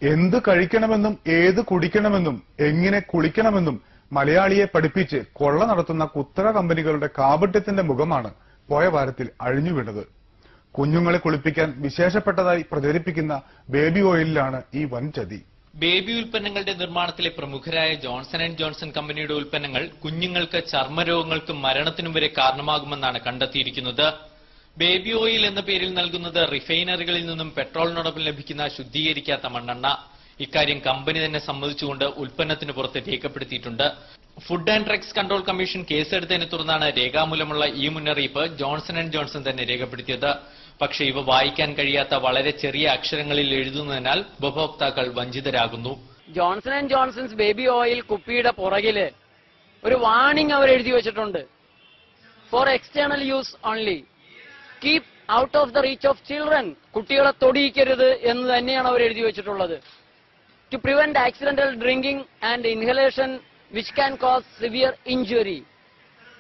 എന്ത് കഴിക്കണമെന്നും ഏത് കുടിക്കണമെന്നും എങ്ങനെ കുളിക്കണമെന്നും മലയാളിയെ പഠിപ്പിച്ച് കൊള്ള നടത്തുന്ന കുത്തക കമ്പനികളുടെ കാപട്യത്തിന്റെ മുഖമാണ് പോയ വാരത്തിൽ അഴിഞ്ഞുവീണത്. കുഞ്ഞുങ്ങളെ കുളിപ്പിക്കാൻ വിശേഷപ്പെട്ടതായി പ്രചരിപ്പിക്കുന്ന ബേബി ഓയിലിലാണ് ഈ വൻ ചതി. ബേബി ഉൽപ്പന്നങ്ങളുടെ നിർമ്മാണത്തിലെ പ്രമുഖരായ ജോൺസൺ ആൻഡ് ജോൺസൺ കമ്പനിയുടെ ഉൽപ്പന്നങ്ങൾ കുഞ്ഞുങ്ങൾക്ക് ചർമ്മരോഗങ്ങൾക്കും മരണത്തിനും വരെ കാരണമാകുമെന്നാണ് കണ്ടെത്തിയിരിക്കുന്നത്. ബേബി ഓയിൽ എന്ന പേരിൽ നൽകുന്നത് റിഫൈനറികളിൽ നിന്നും പെട്രോളിനോടൊപ്പം ലഭിക്കുന്ന ശുദ്ധീകരിക്കാത്ത മണ്ണെണ്ണ. ഇക്കാര്യം കമ്പനി തന്നെ സമ്മതിച്ചുകൊണ്ട് ഉൽപ്പന്നത്തിന് പുറത്ത് രേഖപ്പെടുത്തിയിട്ടുണ്ട്. Food and drugs control commission കേസെടുത്തതിനെ തുടർന്നാണ് രേഖാമൂലമുള്ള ഈ മുന്നറിയിപ്പ് ജോൺസൺ ആൻഡ് ജോൺസൺ തന്നെ രേഖപ്പെടുത്തിയത്. പക്ഷേ ഇവ വായിക്കാൻ കഴിയാത്ത വളരെ ചെറിയ അക്ഷരങ്ങളിൽ എഴുതുന്നതിനാൽ ഉപഭോക്താക്കൾ വഞ്ചിതരാകുന്നു. Johnson and Johnson's baby oil കുപ്പിയുടെ പുറകില് ഒരു വാർണിംഗ് അവർ എഴുതി വെച്ചിട്ടുണ്ട്. For external use only, keep out of the reach of children. കുട്ടികളെ തൊടിയിക്കരുത് എന്ന് തന്നെയാണ് അവർ എഴുതി വെച്ചിട്ടുള്ളത്. To prevent accidental drinking and inhalation which can cause severe injury.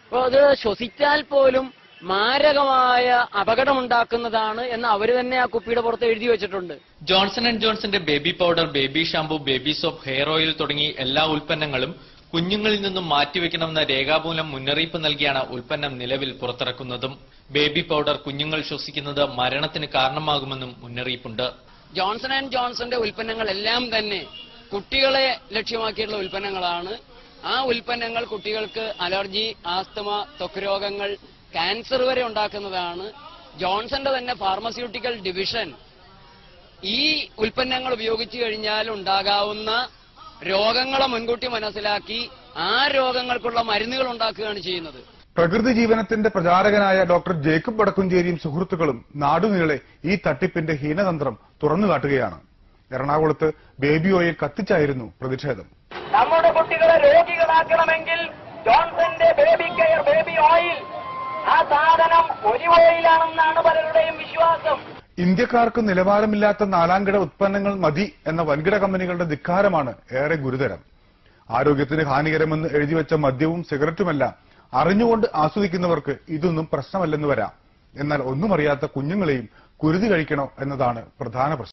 അപ്പോൾ അത് ശ്വസിച്ചാൽ പോലും മാരകമായ അപകടമുണ്ടാക്കുന്നതാണ് എന്ന് അവർ തന്നെ ആ കുപ്പിയുടെ പുറത്ത് എഴുതി വെച്ചിട്ടുണ്ട്. ജോൺസൺ ആൻഡ് ജോൺസന്റെ baby powder, baby shampoo, baby soap, hair oil തുടങ്ങി എല്ലാ ഉൽപ്പന്നങ്ങളും കുഞ്ഞുങ്ങളിൽ നിന്നും മാറ്റിവെക്കണമെന്ന രേഖാമൂലം മുന്നറിയിപ്പ് നൽകിയാണ് ഉൽപ്പന്നം നിലവിൽ പുറത്തിറക്കുന്നതും. ബേബി പൗഡർ കുഞ്ഞുങ്ങൾ ശ്വസിക്കുന്നത് മരണത്തിന് കാരണമാകുമെന്നും മുന്നറിയിപ്പുണ്ട്. ജോൺസൺ ആൻഡ് ജോൺസന്റെ ഉൽപ്പന്നങ്ങളെല്ലാം തന്നെ കുട്ടികളെ ലക്ഷ്യമാക്കിയിട്ടുള്ള ഉൽപ്പന്നങ്ങളാണ്. ആ ഉൽപ്പന്നങ്ങൾ കുട്ടികൾക്ക് അലർജി, ആസ്തമ, ത്വക്ക് രോഗങ്ങൾ, ക്യാൻസർ വരെ ഉണ്ടാക്കുന്നതാണ്. ജോൺസന്റെ തന്നെ ഫാർമസ്യൂട്ടിക്കൽ ഡിവിഷൻ ഈ ഉൽപ്പന്നങ്ങൾ ഉപയോഗിച്ചു കഴിഞ്ഞാൽ ഉണ്ടാകാവുന്ന രോഗങ്ങളെ മുൻകൂട്ടി മനസ്സിലാക്കി ആ രോഗങ്ങൾക്കുള്ള മരുന്നുകൾ ഉണ്ടാക്കുകയാണ് ചെയ്യുന്നത്. പ്രകൃതി ജീവനത്തിന്റെ പ്രചാരകനായ ഡോക്ടർ ജേക്കബ് വടക്കുംചേരിയും സുഹൃത്തുക്കളും നാടുനീളെ ഈ തട്ടിപ്പിന്റെ ഹീനതന്ത്രം തുറന്നുകാട്ടുകയാണ്. എറണാകുളത്ത് ബേബി ഓയിൽ കത്തിച്ചായിരുന്നു പ്രതിഷേധം. നമ്മുടെ കുട്ടികളെ രോഗികളാക്കണമെങ്കിൽ ജോൺസന്റെ ബേബി കെയർ ബേബി ഓയിൽ, ആ സാധനം ഒലിവ് ഓയിലാണെന്നാണ് പലരുടെയും വിശ്വാസം. ഇന്ത്യക്കാർക്ക് നിലവാരമില്ലാത്ത നാലാംകിട ഉത്പന്നങ്ങൾ മതി എന്ന വൻകിട കമ്പനികളുടെ ധിക്കാരമാണ് ഏറെ ഗുരുതരം. ആരോഗ്യത്തിന് ഹാനികരമെന്ന് എഴുതിവെച്ച മദ്യവും സിഗരറ്റുമെല്ലാം അറിഞ്ഞുകൊണ്ട് ആസ്വദിക്കുന്നവർക്ക് ഇതൊന്നും പ്രശ്നമല്ലെന്ന് വരാം. എന്നാൽ ഒന്നും അറിയാത്ത കുഞ്ഞുങ്ങളെയും കുരുതി കഴിക്കണോ എന്നതാണ് പ്രധാന പ്രശ്നം.